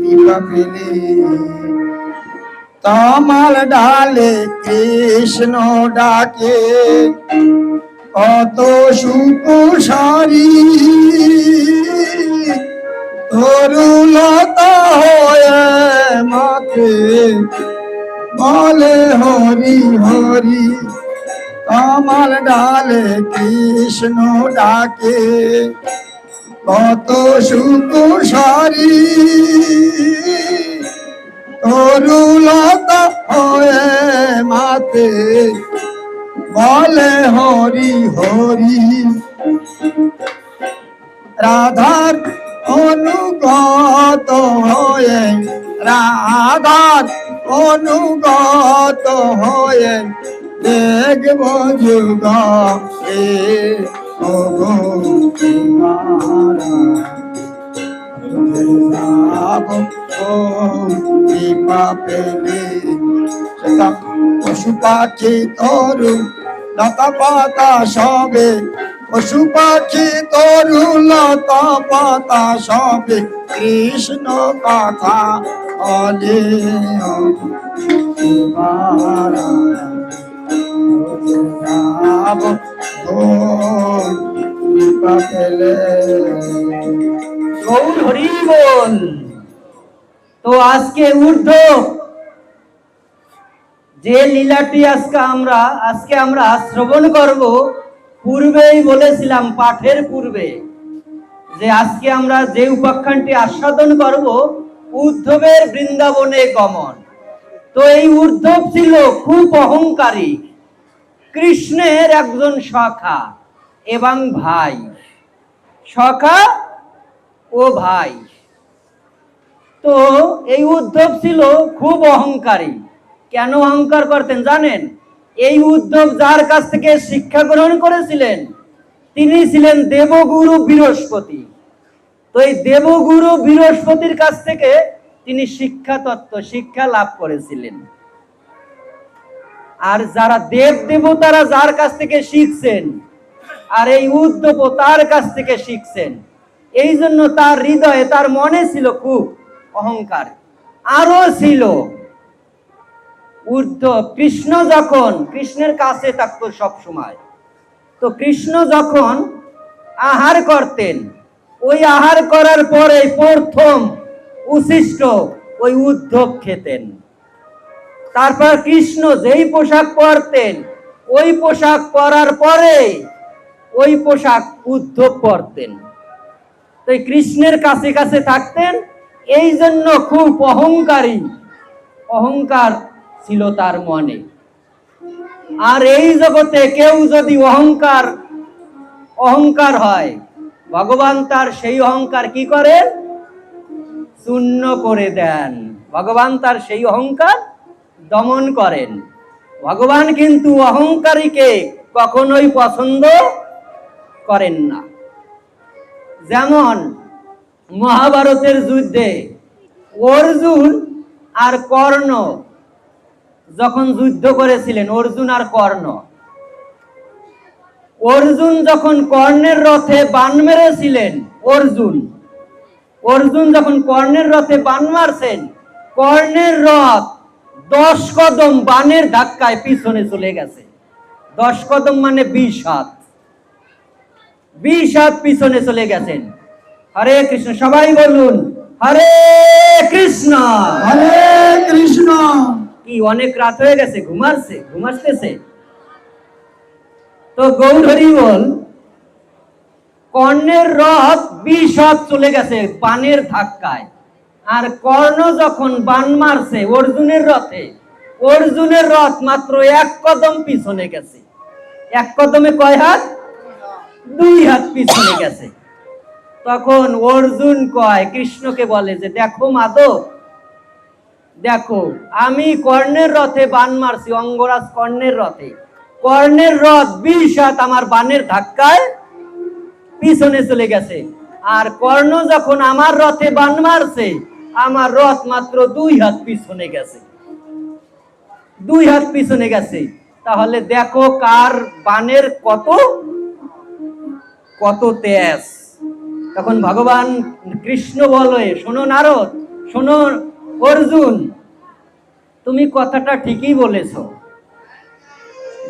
কৃপা পেলে। তমাল ডালে কৃষ্ণ ডাকে কত সুকুশারী, তরুলতা হয়ে মাকে বলে হরি হরি। তমাল ডালে কৃষ্ণ ডাকে কত সুকুশারী, তরুলতা হয়ে মাতে বলে হরি হরি। রাধার অনুগত হয়ে, রাধার অনুগত হয়ে দেখব যুগ এ কৃপা পেলে। পশু পাখি তরু লতা পাতা সবে, পশু পাখি তরু লতা পাতা সবে কৃষ্ণ কথা বলে। কৃপা পেলে। গৌর হরি বল। তো আজকে ঊর্ধ্ব যে লীলাটি আজকে আমরা শ্রবণ করব, পূর্বেই বলেছিলাম পাঠের পূর্বে যে আজকে আমরা যে উপাখ্যানটি আস্বাদন করব উদ্ধবের বৃন্দাবনে গমন। তো এই উদ্ধব ছিল খুব অহংকারী, কৃষ্ণের একজন সখা এবং ভাই, সখা ও ভাই। তো এই উদ্ধব ছিল খুব অহংকারী। কেন অহংকার করতেন জানেন? এই উদ্ধব যার কাছ থেকে শিক্ষা গ্রহণ করেছিলেন তিনি ছিলেন দেবগুরু বৃহস্পতি। তো এই দেবগুরু বৃহস্পতির কাছ থেকে তিনি শিক্ষা লাভ করেছিলেন। আর যারা দেব দেবতারা যার কাছ থেকে শিখছেন, আর এই উদ্ধব তার কাছ থেকে শিখছেন, এই জন্য তার হৃদয়ে তার মনে ছিল খুব অহংকার। আরো ছিল উদ্ধব কৃষ্ণের কাছে থাকতো সব সময়। তো কৃষ্ণ যখন আহার করতেন, ওই আহার করার পরে প্রথম উচ্ছিষ্ট ওই উদ্ধব খেতেন। তারপর কৃষ্ণ যেই পোশাক পরতেন ওই পোশাক পরার পরে ওই পোশাক উদ্ধব পরতেন। তো কৃষ্ণের কাছে কাছে থাকতেন, এই জন্য খুব অহংকার ছিল তার মনে। আর এই জগতে কেউ যদি অহংকার হয়, ভগবান তার সেই অহংকার কি করেন? শূন্য করে দেন। ভগবান তার সেই অহংকার দমন করেন। ভগবান কিন্তু অহংকারীকে কখনোই পছন্দ করেন না। যেমন মহাভারতের যুদ্ধে অর্জুন আর কর্ণ যখন যুদ্ধ করেছিলেন, অর্জুন যখন কর্ণের রথে বাণ মেরেছিলেন, অর্জুন যখন কর্ণের রথে বাণ মারছেন, কর্ণের রথ 10 কদম বাণের ধাক্কায় পিছনে চলে গেছে। 10 কদম মানে 20 হাত, 20 হাত পিছনে চলে গেছেন। হরে কৃষ্ণ, সবাই বলুন হরে কৃষ্ণ। হরে কৃষ্ণ। কি অনেক রাত হয়ে গেছে, ঘুমাসতেছে? তো গৌর হরি বল, কর্ণের রথ 20 হাত চলে গেছে বাণের ধাক্কায়। আর কর্ণ যখন বাণ মারছে অর্জুনের রথ মাত্র 1 কদম পিছনে গেছে। 1 কদমে কয় হাত? 2 হাত পিছনে গেছে। তখন অর্জুন কৃষ্ণকে বলে যে দেখো মাধব, দেখো আমি কর্ণের রথে বাণ মারছি, অঙ্গরাজ কর্ণের রথ 20 হাত আমার বাণের ধাক্কায় পিছনে চলে গেছে। আর কর্ণ যখন আমার রথে বাণ মারছে আমার রথ মাত্র 2 হাত পিছনে গেছে। 2 হাত পিছনে গেছে। তাহলে দেখো কার বাণের কত তেজ। তখন ভগবান কৃষ্ণ বলে, শোনো নারদ, শোনো অর্জুন, তুমি কথাটা ঠিকই বলেছো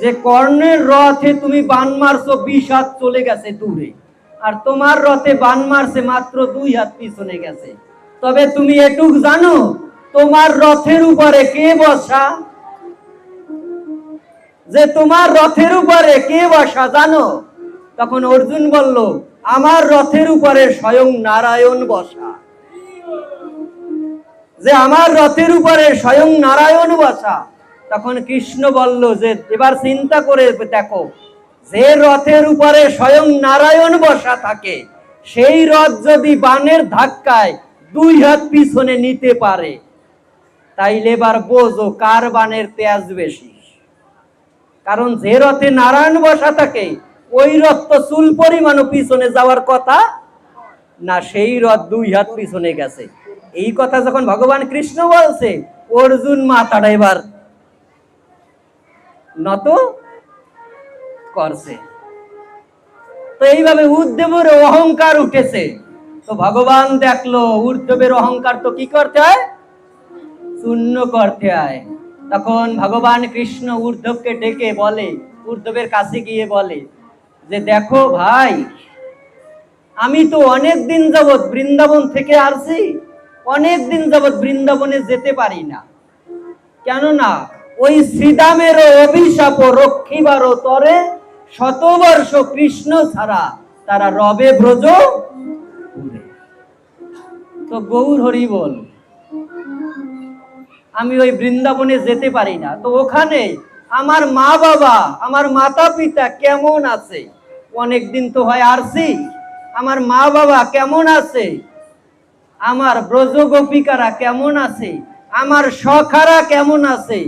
যে কর্ণের রথে তুমি বান মারছো 20 হাত চলে গেছে দূরে, আর তোমার রথে বান মারছে মাত্র 2 হাত পিছনে গেছে। তবে তুমি এটুক জানো তোমার রথের উপরে কে বসা? যে তোমার রথের উপরে কে বসা জানো? তখন অর্জুন বলল, আমার রথের উপরে স্বয়ং নারায়ণ বসা। যে আমার রথের উপরে স্বয়ং নারায়ণ বসা। তখন কৃষ্ণ বলল যে এবার চিন্তা করে দেখো, যে রথের উপরে স্বয়ং নারায়ণ বসা থাকে সেই রথ যদি বানের ধাক্কায় 2 হাত পিছনে নিতে পারে, তাইলে এবার বোঝো কার বানের তেজ বেশি। কারণ যে রথে নারায়ণ বসা থাকে ওই রথ তো চুল পরিমাণও পিছনে যাওয়ার কথা না, সেই রথ 2 হাত পিছনে গেছে। এই কথা যখন ভগবান কৃষ্ণ বলছে, অর্জুন মাথাটা এবার নত করছে। তো এইভাবে উদ্ধবের অহংকার উঠেছে। তো ভগবান দেখলো উদ্ধবের অহংকার তো কি করতে হয়, শূন্য করতে হয়। তখন ভগবান কৃষ্ণ উদ্ধবকে ডেকে বলে, উদ্ধবের কাছে গিয়ে বলে যে দেখো ভাই, আমি তো অনেক দিন যাবৎ বৃন্দাবন থেকে আসছি, অনেক দিন যাবৎ বৃন্দাবনে যেতে পারি না। কেননা ওই শ্রীদামের অভিশাপ রক্ষিবারও তরে 100 বর্ষ কৃষ্ণ ছাড়া তারা রবে ব্রজ। তো গৌর হরি বল, আমি ওই বৃন্দাবনে যেতে পারি না। তো ওখানে আমার মা বাবা, আমার মাতা পিতা কেমন আছে? অনেকদিন তো হয় আসছি, আমার মা বাবা কেমন আছে? আমার ব্রজ গোপিকারা কেমন আছে? আমার সখারা কেমন আছে?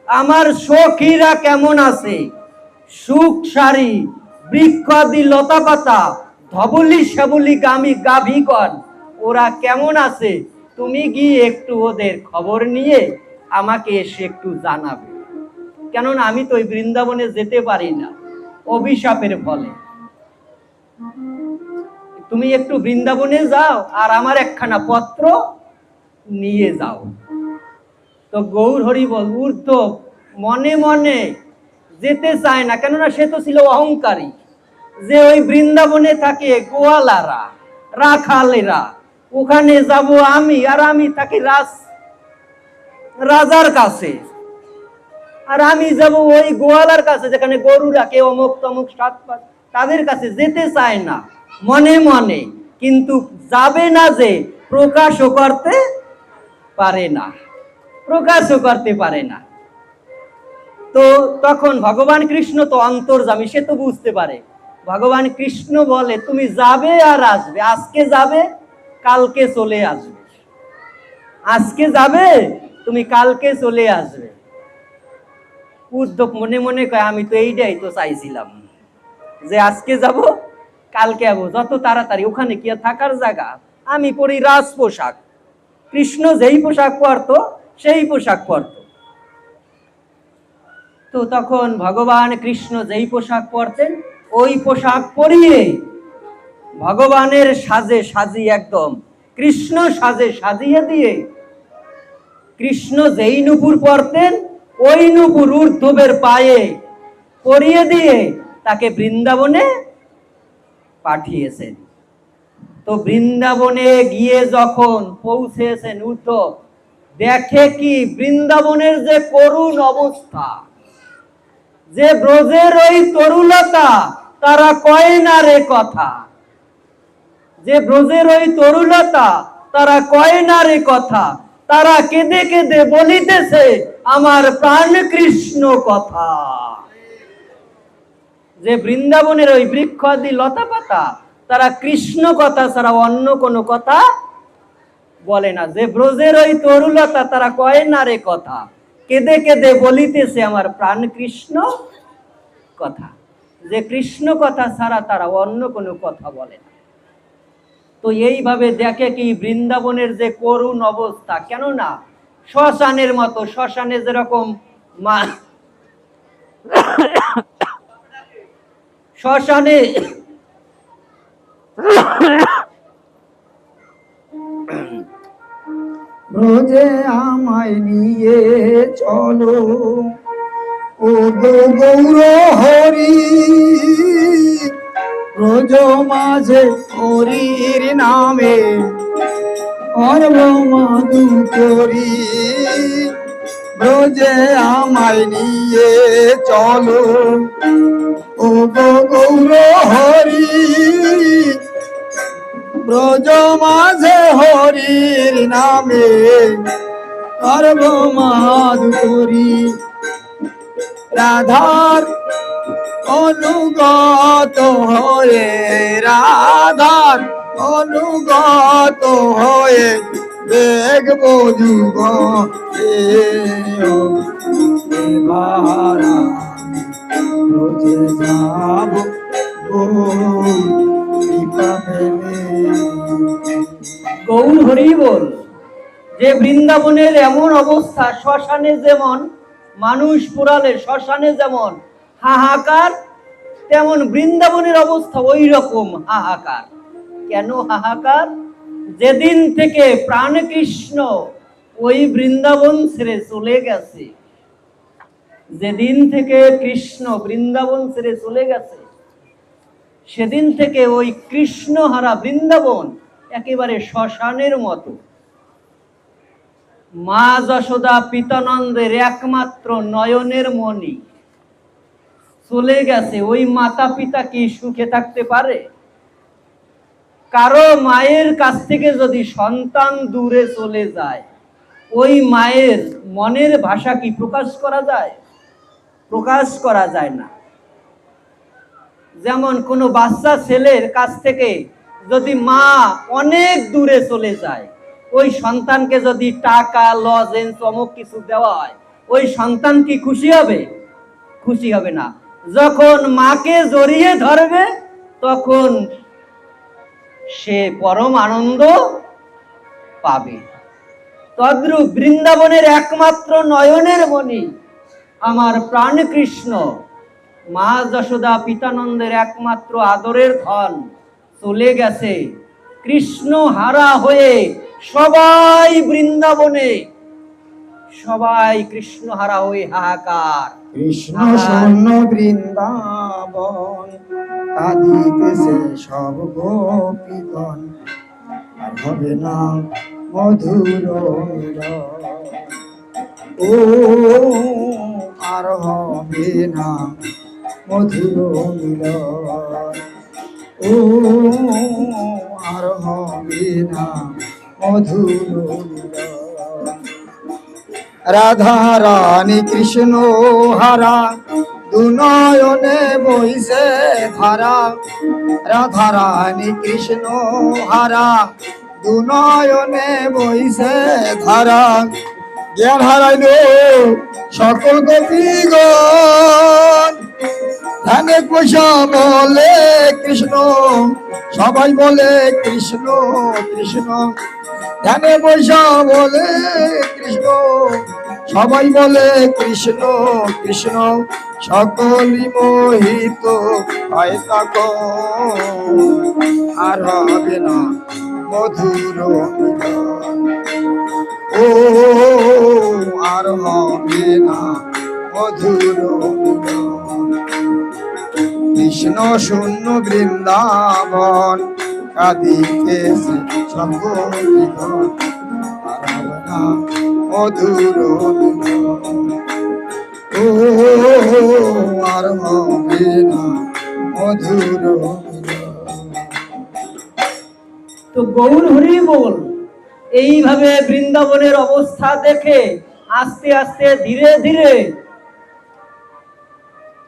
আমার সখীরা কেমন আছে? সুখ সারি বৃক্ষাদি লতা পাতা ধবলি সাবলি গামি গাভীগণ ওরা কেমন আছে? তুমি গিয়ে একটু ওদের খবর নিয়ে আমাকে এসে একটু জানাবে। কেননা আমি তো ওই বৃন্দাবনে যেতে পারি না অভিশাপের ফলে। তুমি একটু বৃন্দাবনে যাও আর আমার একখানা পত্র নিয়ে যাও। তো গৌর হরি বল উদ্ধব মনে মনে যেতে চায় না, কেননা সে তো ছিল অহংকারী, যে ওই বৃন্দাবনে থাকে গোয়ালারা, রাখালেরা, ওখানে যাব আমি, আর আমি থাকি রাজার কাছে, আর আমি যাব ওই গোয়ালার কাছে যেখানে গরু রাখে অমুক তমুক সাত পাঁচ, তাদের কাছে যেতে চায় না মনে মনে, কিন্তু যাবে না যে প্রকাশও করতে পারে না, প্রকাশও করতে পারে না। তো তখন ভগবান কৃষ্ণ তো অন্তর্যামী, সে তো বুঝতে পারে। ভগবান কৃষ্ণ বলে তুমি যাবে আর আসবে, আজকে যাবে কালকে চলে আসবে, আজকে যাবে তুমি কালকে চলে আসবে। উদ্ধব মনে মনে কয় আমি তো এইটাই তো চাইছিলাম, যে আজকে যাব কালকে যাবো, যত তাড়াতাড়ি, ওখানে কি থাকার জায়গা? আমি পরি রাজ পোশাক, কৃষ্ণ যেই পোশাক পরতো সেই পোশাক পরতো। তো তখন ভগবান কৃষ্ণ যেই পোশাক পরতেন ওই পোশাক পরিয়ে ভগবানের সাজে সাজিয়ে, একদম কৃষ্ণ সাজে সাজিয়ে দিয়ে, কৃষ্ণ যেই নূপুর পরতেন ওই নূপুর উদ্ধবের পায়ে পরিয়ে দিয়ে তাকে বৃন্দাবনে পাঠিয়েছেন। তো বৃন্দাবনে গিয়ে যখন পৌঁছেছেন উদ্ধব দেখে কি বৃন্দাবনের যে করুণ অবস্থা, যে ব্রজের ওই তরুলতা তারা কয় না রে কথা, যে ব্রজের ওই তরুলতা তারা কয় না রে কথা, তারা কেঁদে কেঁদে বলিতেছে আমার প্রাণ কৃষ্ণ কথা। যে বৃন্দাবনের ওই বৃক্ষাদি লতা পাতা তারা কৃষ্ণ কথা ছাড়া অন্য কোনো কথা বলে না। যে ব্রজের ওই তরুলতা তারা কয় না রে কথা, কেঁদে কেঁদে বলিতেছে আমার প্রাণ কৃষ্ণ কথা। যে কৃষ্ণ কথা ছাড়া তারা অন্য কোনো কথা বলে না। তো এইভাবে দেখে কি বৃন্দাবনের যে করুণ অবস্থা, কেননা শ্মশানের মতো, শ্মশানে যেরকম শ্মশানে ব্রজে আমায় নিয়ে চলো, ও গো গৌর হরি, ব্রজ মাঝে হরির নামে অর্ব মধু করি, ব্রজে আমায় নিয়ে চলো, ও গো গৌর হরি, ব্রজ মাঝে হরির নামে অর্ব মধু করি। রাধার অনুগত হয়ে, রাধার অনুগত হয়ে দেখব যুগ এবার রোজে যাব কৃপা পেলে। গৌর হরি বল। যে বৃন্দাবনের এমন অবস্থা, শ্মশানে যেমন মানুষ পোড়ালে শ্মশানে যেমন হাহাকার, তেমন বৃন্দাবনের অবস্থা ওই রকম হাহাকার। কেন হাহাকার? যেদিন থেকে প্রাণকৃষ্ণ ওই বৃন্দাবন ছেড়ে চলে গেছে, যেদিন থেকে কৃষ্ণ বৃন্দাবন ছেড়ে চলে গেছে, সেদিন থেকে ওই কৃষ্ণ হারা বৃন্দাবন একেবারে শ্মশানের মতো। মা যশোদা পিতানন্দের একমাত্র নয়নের মণি চলে গেছে। ওই মাতা পিতা কি সুখে থাকতে পারে? কারো মায়ের কাছ থেকে যদি সন্তান দূরে চলে যায়, ওই মায়ের মনের ভাষা কি প্রকাশ করা যায়? প্রকাশ করা যায় না। যেমন কোনো বাচ্চা ছেলের কাছ থেকে যদি মা অনেক দূরে চলে যায়, ওই সন্তানকে যদি টাকা লজেন্স অমুক কিছু দেওয়া হয়, ওই সন্তান কি খুশি হবে? খুশি হবে না। যখন মাকে জড়িয়ে ধরবে তখন সে পরম আনন্দ পাবে। তদ্রূপ বৃন্দাবনের একমাত্র নয়নের মণি আমার প্রাণ কৃষ্ণ, মা যশোদা পিতানন্দের একমাত্র আদরের ধন চলে গেছে। কৃষ্ণ হারা হয়ে সবাই বৃন্দাবনে, সবাই কৃষ্ণ হারা হয়ে হাহাকার। কৃষ্ণ শূন্য বৃন্দাবন, কাঁদিতেছে সব গোপীগণ, আর হবে না মধুর মিলন, ও আর হবে না মধুর মিলন, ও আর হবে না মধুর মিলন। রাধা রানী কৃষ্ণ হারা, দুনয়নে বইছে ধারা, রাধা রানী কৃষ্ণ হারা, দুনয়নে বইছে ধারা, জ্ঞান হারাইল সকল গোপীগণ, ধ্যানে পয়সা বলে কৃষ্ণ, সবাই বলে কৃষ্ণ কৃষ্ণ, ধ্যানে পয়সা বলে কৃষ্ণ, সবাই বলে কৃষ্ণ কৃষ্ণ, সকলই মোহিত হয় তখন, আর হবে না মধুর মিলন, ও আর হবে না মধুর মিলন। কৃষ্ণ শূন্য বৃন্দাবন, কাঁদিতেছে সব গোপীগণ, আর হবে না মধুর মিলন, ও আর হবে না মধুর মিলন। তো গৌর হরি বল। এইভাবে বৃন্দাবনের অবস্থা দেখে আস্তে আস্তে ধীরে ধীরে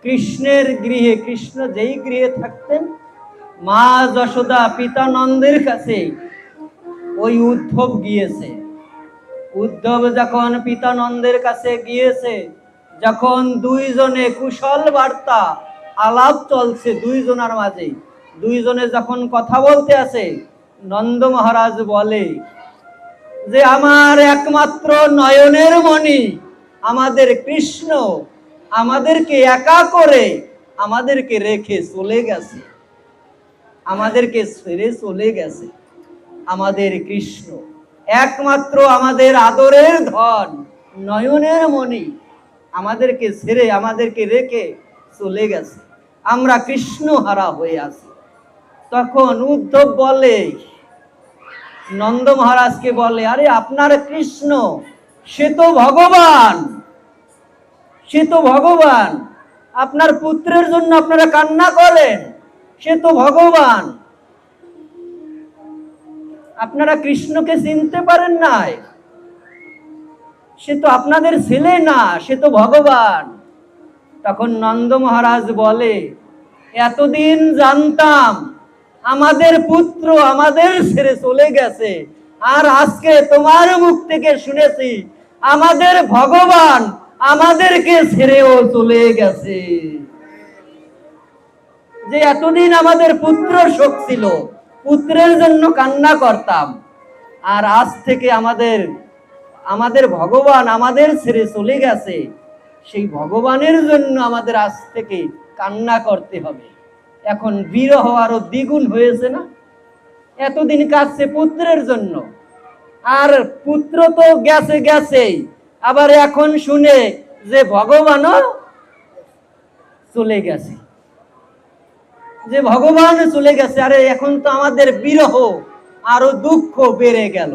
কৃষ্ণের গৃহে, কৃষ্ণ যেই গৃহে থাকতেন, মা যশোদা পিতানন্দের কাছে ওই উদ্ধব গিয়েছে। উদ্ধব যখন পিতানন্দের কাছে গিয়েছে, যখন দুইজনে কুশল বার্তা আলাপ চলছে দুইজনের মাঝে, দুইজনে যখন কথা বলতে আছে, নন্দ মহারাজ বলে যে আমার একমাত্র নয়নের মণি আমাদের কৃষ্ণ আমাদেরকে একা করে আমাদেরকে রেখে চলে গেছে, আমাদেরকে ছেড়ে চলে গেছে আমাদের কৃষ্ণ। একমাত্র আমাদের আদরের ধন, নয়নের মণি আমাদেরকে ছেড়ে, আমাদেরকে রেখে চলে গেছে। আমরা কৃষ্ণ হারা হয়ে আছি। তখন উদ্ধব বলে, নন্দ মহারাজকে বলে, আরে আপনার কৃষ্ণ সে তো ভগবান, সে তো ভগবান। আপনার পুত্রের জন্য আপনারা কান্না করেন, সে তো ভগবান। আপনারা কৃষ্ণকে চিনতে পারেন নাই, সে তো আপনাদের ছেলে না, সে তো ভগবান। তখন নন্দ মহারাজ বলে, এতদিন জানতাম আমাদের পুত্র আমাদের ছেড়ে চলে গেছে, আর আজকে তোমার মুখ থেকে শুনেছি আমাদের ভগবান আমাদেরকে ছেড়েও চলে গেছে। যে এতদিন আমাদের পুত্র শোক ছিল, পুত্রের জন্য কান্না করতাম, আর আজ থেকে আমাদের ভগবান আমাদের ছেড়ে চলে গেছে, সেই ভগবানের জন্য আমাদের আজ থেকে কান্না করতে হবে। এখন বিরহ আরো দ্বিগুণ হয়েছে না? এতদিন কাঁদছে পুত্রের জন্য, আর পুত্র তো গেছে গেছেই, আবার এখন শুনে যে ভগবানও চলে গেছে, যে ভগবান চলে গেছে, আরে এখন তো আমাদের বিরহ আরো দুঃখ বেড়ে গেল।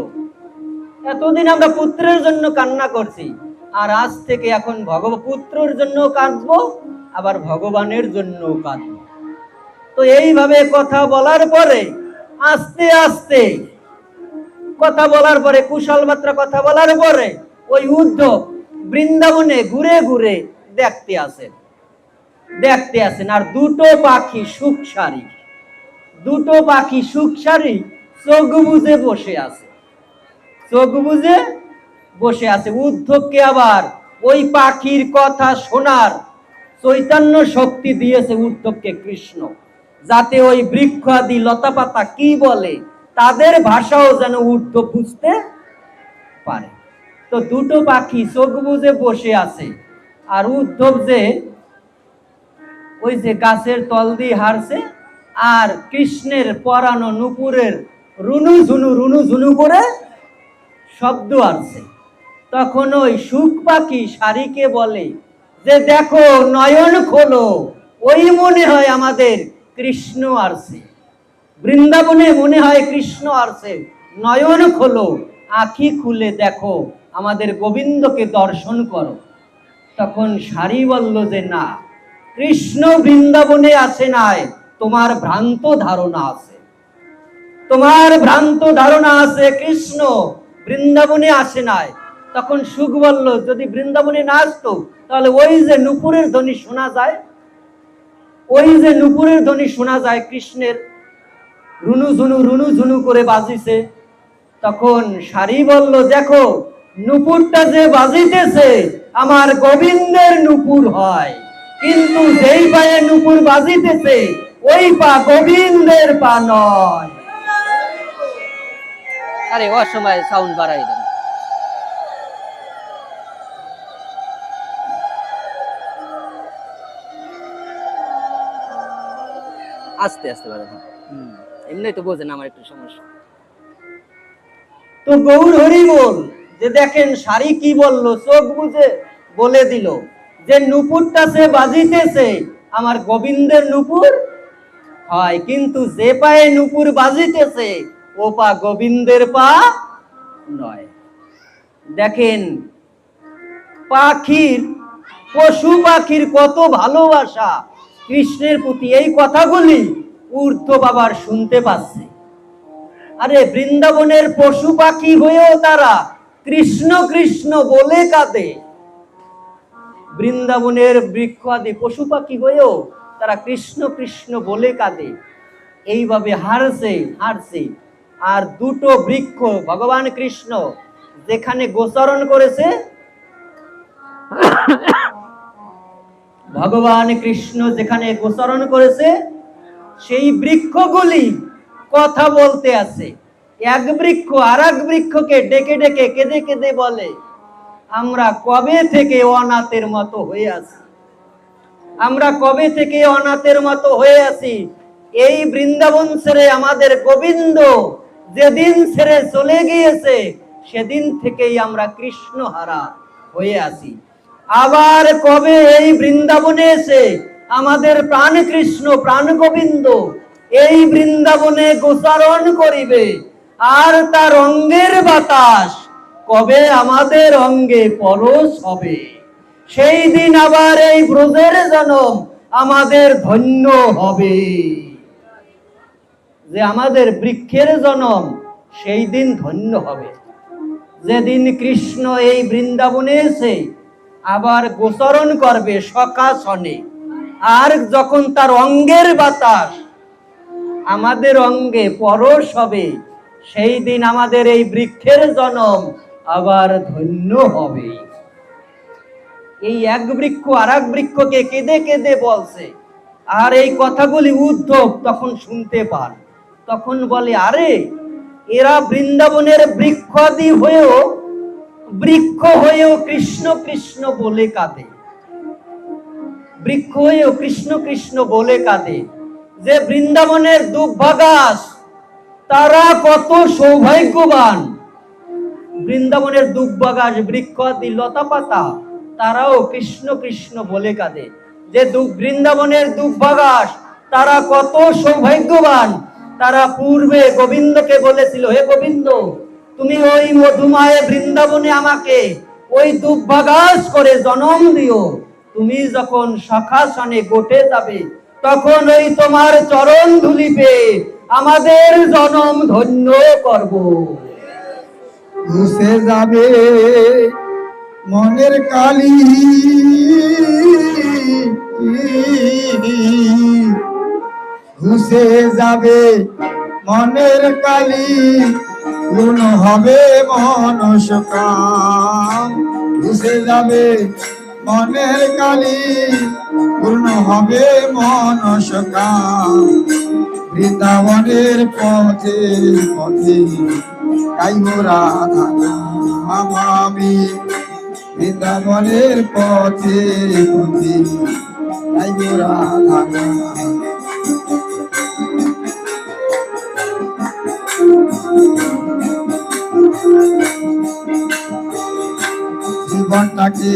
এতদিন আমরা পুত্রের জন্য কান্না করছি, আর আজ থেকে এখন পুত্রের জন্য কাঁদবো, আবার ভগবানের জন্য কাঁদবো। তো এইভাবে কথা বলার পরে আস্তে আস্তে কথা বলার পরে, কুশল মাত্রা কথা বলার পরে, ওই উদ্ধব বৃন্দাবনে ঘুরে ঘুরে দেখতে আসেন। আর দুটো পাখি চোখ বুজে বসে আছে। উদ্ধবকে আবার ওই পাখির কথা শোনার চৈতন্য শক্তি দিয়েছে উদ্ধবকে কৃষ্ণ, যাতে ওই বৃক্ষ আদি লতা পাতা কি বলে তাদের ভাষাও যেন উদ্ধব বুঝতে পারে। তো দুটো পাখি চোখ বুজে বসে আছে, আর উদ্ধব যে ওই যে গাছের তল দিয়ে হারছে, আর কৃষ্ণের পরানো নুপুরের রুনু ঝুনু করে শব্দ আসছে। তখন ওই সুখ পাখি শাড়িকে বলে যে, দেখো নয়ন খোলো, ওই মনে হয় আমাদের কৃষ্ণ আসছে, বৃন্দাবনে মনে হয় কৃষ্ণ আসছে, নয়ন খোলো, আঁখি খুলে দেখো, আমাদের গোবিন্দকে দর্শন করো। তখন শাড়ি বলল যে, না, কৃষ্ণ বৃন্দাবনে আসে নাই, তোমার ভ্রান্ত ধারণা আছে, কৃষ্ণ বৃন্দাবনে আসে নাই। তখন সুখ বলল, যদি বৃন্দাবনে না আসতো তাহলে ওই যে নুপুরের ধ্বনি শোনা যায়, কৃষ্ণের রুনু ঝুনু করে বাজিছে। তখন শাড়ি বলল, দেখো নুপুরটা যে বাজিতেছে আমার গোবিন্দের নুপুর হয়, কিন্তু যেই পায়ে নুপুর বাজিতেছে ওই পা গোবিন্দের পা নয়। আরে অসময় সাউন্ড বাড়াই দেন। আস্তে আস্তে বাড়াই, এমনি তো বোঝেন আমার একটু সমস্যা। তো গৌর হরি বল, যে দেখেন শাড়ি কি বললো, চোখ বুঝে বলে দিল যে নুপুরটা সে বাজিতেছে আমার গোবিন্দের নুপুর হয়, কিন্তু যে পায়ে নুপুর বাজিতেছে ও পা গোবিন্দের পা নয়। দেখেন পশু পাখির কত ভালোবাসা কৃষ্ণের প্রতি, এই কথাগুলি উদ্ধব বাবার শুনতে পাচ্ছে। আরে বৃন্দাবনের পশু পাখি হয়েও তারা কৃষ্ণ কৃষ্ণ বলে কাঁদে, বৃন্দাবনের বৃক্ষ আদি পশু পাখি হয়েও তারা কৃষ্ণ কৃষ্ণ বলে কাঁদে। এইভাবে হারছে। আর দুটো বৃক্ষ ভগবান কৃষ্ণ যেখানে গোচরণ করেছে, সেই বৃক্ষগুলি কথা বলতে আছে। এক বৃক্ষ আর এক বৃক্ষকে ডেকে ডেকে কেঁদে কেঁদে বলে, আমরা কবে থেকে অনাথের মতো হয়ে আছি, এই বৃন্দাবন ছেড়ে আমাদের গোবিন্দ যেদিন ছেড়ে চলে গিয়েছে সেদিন থেকেই আমরা কৃষ্ণ হারা হয়ে আছি। আবার কবে এই বৃন্দাবনে এসে আমাদের প্রাণ কৃষ্ণ প্রাণ গোবিন্দ এই বৃন্দাবনে গোচারণ করিবে, আর তার অঙ্গের বাতাস কবে আমাদের অঙ্গে পরশ হবে, সেই দিন আবার এই ব্রজের জনম আমাদের ধন্য হবে। যে আমাদের বৃক্ষের জনম সেই দিন ধন্য হবে, যেদিন কৃষ্ণ এই বৃন্দাবনে এসে আবার গোচরণ করবে সকাশনে, আর যখন তার অঙ্গের বাতাস আমাদের অঙ্গে পরশ হবে, সেই দিন আমাদের এই বৃক্ষের জনম আবার ধন্য হবে। এই এক বৃক্ষ আর এক বৃক্ষকে কেঁদে কেঁদে বলছে, আর এই কথাগুলি উদ্ধব তখন শুনতে পান। তখন বলে, আরে এরা বৃন্দাবনের বৃক্ষাদি হয়েও বৃক্ষ হয়েও কৃষ্ণ কৃষ্ণ বলে কাঁদে, বৃক্ষ হয়েও কৃষ্ণ কৃষ্ণ বলে কাঁদে। যে বৃন্দাবনের দুর্ভাগাস তারা কত সৌভাগ্যবান, বৃন্দাবনের দুর্ভাগাস বৃক্ষাদি লতা পাতা তারাও কৃষ্ণ কৃষ্ণ বলে কাঁদে। যে বৃন্দাবনের দুর্ভাগাস তারা কত সৌভাগ্যবান, তারা পূর্বে গোবিন্দকে বলেছিল, হে গোবিন্দ তুমি ওই মধুমায়ে বৃন্দাবনে আমাকে ওই দুর্ভাগাস করে জন্ম দিও, তুমি যখন সখাসনে গোটে যাবে তখন ওই তোমার চরণ ধুলি পেয়ে আমাদের জনম ধন্য করব। ঘুষে যাবে মনের কালি, ঘুষে যাবে মনের কালি, পূর্ণ হবে মনস্কাম। ঘুষে যাবে মনের কালি, পূর্ণ হবে মনস্কাম। বৃন্দাবনের পথে পথে গাইব রাধা নাম আমি, বৃন্দাবনের পথে পথে গাইব রাধা নাম। জীবনটাকে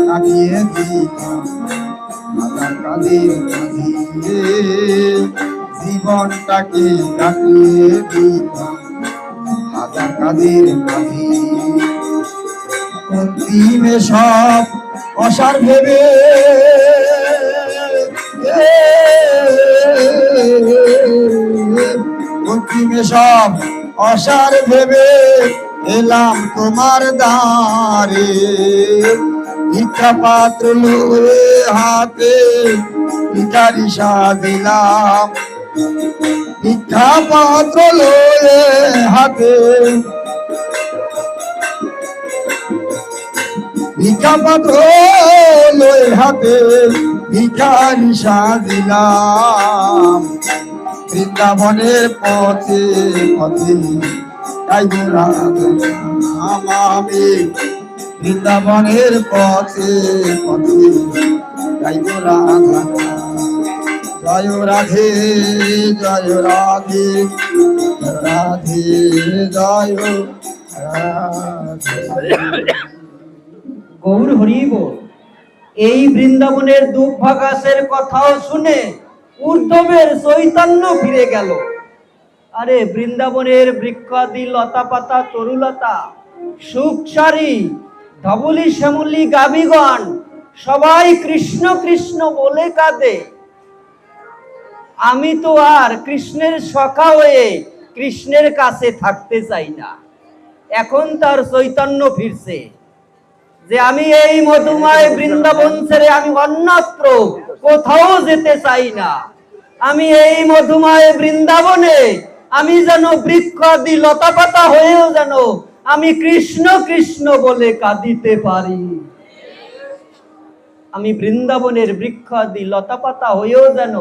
কাটিয়ে দিলাম মাতার কাঁধের মাঝে, জীবনটাকে কাটিয়ে দিলাম হাজার কাঁধের মাঝে। অন্তিমে সব অসার ভেবে, অন্তিমে সব অসার ভেবে এলাম তোমার দ্বারে। ভিক্ষা পাত্র লয়ে হাতে ভিখারি সাজিলাম, ভিক্ষা পাত্র লয়ে হাতে, ভিক্ষা পাত্র লয়ে হাতে ভিখারি সাজিলাম। বৃন্দাবনের পথে পথে গাইব রাধা নাম আমি, বৃন্দাবনের পথে পথে গাইব রাধা নাম। জয় রাধে জয় রাধে রাধে জয় রাধে। গৌর হরি বল। এই বৃন্দাবনের দুর্ভাগাসের কথাও শুনে উদ্ধবের চৈতন্য ফিরে গেল। আরে বৃন্দাবনের বৃক্ষাদি লতা পাতা তরুলতা সুখসারি ধবলি শ্যামলি গাবিগণ সবাই কৃষ্ণ কৃষ্ণ বলে কাঁদে। আমি তো আর কৃষ্ণের সখা হয়ে কৃষ্ণের কাছে থাকতে চাই না। এখন তার চৈতন্য ফিরছে যে আমি এই মধুময় বৃন্দাবন ছেড়ে আমি অন্যত্র কোথাও যেতে চাই না। আমি এই মধুময় বৃন্দাবনে আমি যেন বৃক্ষাদি লতা পাতা হয়েও যেন আমি কৃষ্ণ কৃষ্ণ বলে কাঁদিতে পারি। আমি বৃন্দাবনের বৃক্ষাদি লতা পাতা হয়েও যেন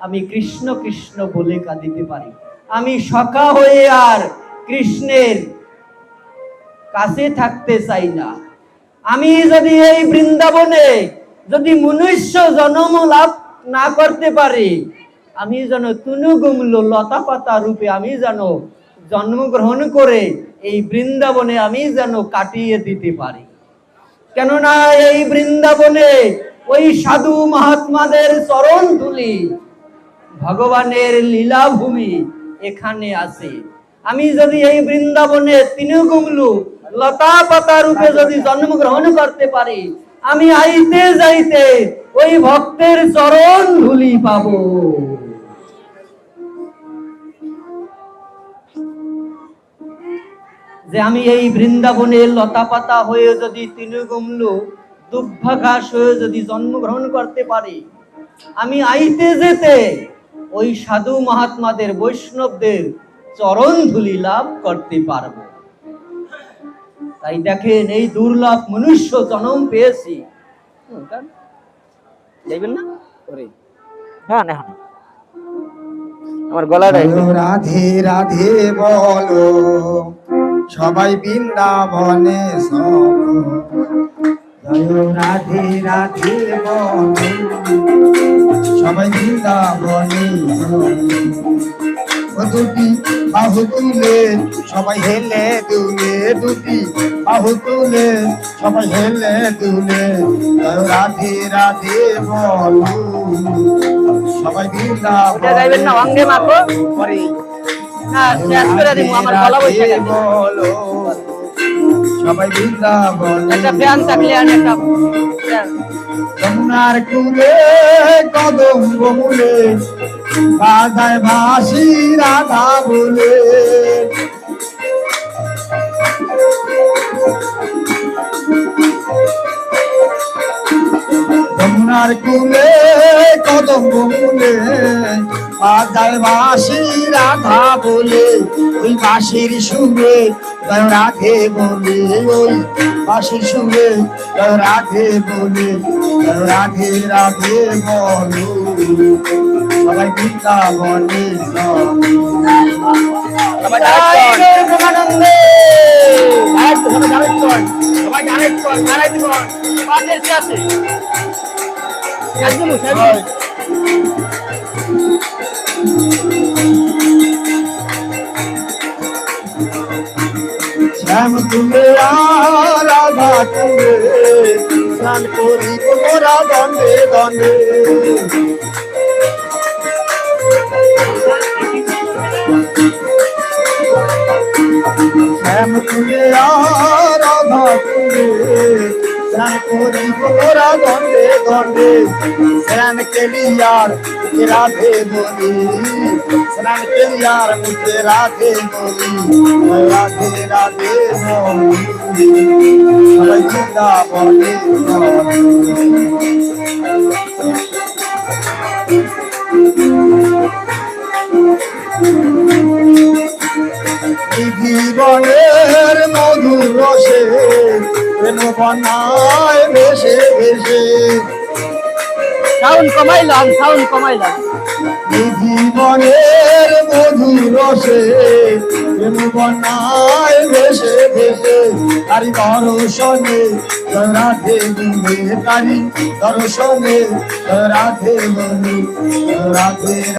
আমি কৃষ্ণ কৃষ্ণ বলে কাঁদিতে পারি। আমি সখা হয়ে আর কৃষ্ণের কাছে থাকতে চাই না। আমি যদি এই বৃন্দাবনে যদি মনুষ্য জন্ম লাভ না করতে পারি, আমি যেন তুনুগুমলো লতা পাতা রূপে আমি যেন জন্মগ্রহণ করে এই বৃন্দাবনে আমি যেন কাটিয়ে দিতে পারি। কেননা এই বৃন্দাবনে ওই সাধু মহাত্মাদের চরণ ধুলি, ভগবানের লীলাভূমি এখানে আছে। আমি যদি এই বৃন্দাবনে তৃণগুমলু লতা পাতা রূপে যদি জন্মগ্রহণ করতে পারি, আমি আইতে যাইতে ওই ভক্তের চরণ ধুলি পাবো। যে আমি এই বৃন্দাবনের লতা পাতা হয়ে যদি তৃণগুমলু দুব্বা ঘাস হয়ে যদি জন্মগ্রহণ করতে পারি, আমি আইতে যেতে ওই সাধু মহাত্মাদের বৈষ্ণবদের চরণ ধুলি লাভ করতে পারব। তাই দেখেন, এই দুর্লভ মনুষ্য জন্ম পেয়েছি। যাইবেন না হ্যাঁ না আমার গলাটা রাধে রাধে বলো, সবাই বৃন্দাবনে রাধে রাধে বলো, সবাই বৃন্দাবনে দুটি বাহু তুলে সবাই হেলে দুলে, দুটি বাহু তুলে সবাই হেলে দুলে, রাধে রাধে বলো, সবাই বৃন্দাবনে যাইবেন না অঙ্গে মাখো পরে না শেষ করে দিব, আমার গলা বসে গেছে। বলো, সবাই বৃন্দাবনে একটা ফ্যান থাকলে আর একটা যমুনার কুলে কদম্ব মূলে বাজায় বাঁশি রাধা বলে, যমুনার কুলে কদম্ব মূলে বাজায় বাঁশি রাধা বলে, ওই বাঁশির সুরে রাধে বলে, ওই বাঁশির সুরে রাধে বলে, রাধে রাধে বলো, সবাই বৃন্দাবনে শ্যাম তুলে রাধা তুলে স্নান করি তোরা দণ্ডে দণ্ডে, শ্যাম তুলে রাধা তুলে স্নান করি তোরা দণ্ডে দণ্ডে, স্নান কেলিয়ার রাধে বলি, স্নান কেলিয়ার মুখে রাধে বলি, রাধে রাধে বলি, সবাই বৃন্দাবনে জীবনের মধুর রসে প্রেম বনায় ভেসে ভেসে, সাউন্ড কমাইলাম জীবনের মধুর রসে প্রেম বনায় ভেসে ভেসে, তারি দর্শনে রাধে বলে, তারি দর্শনে রাধে বলে, রাধে।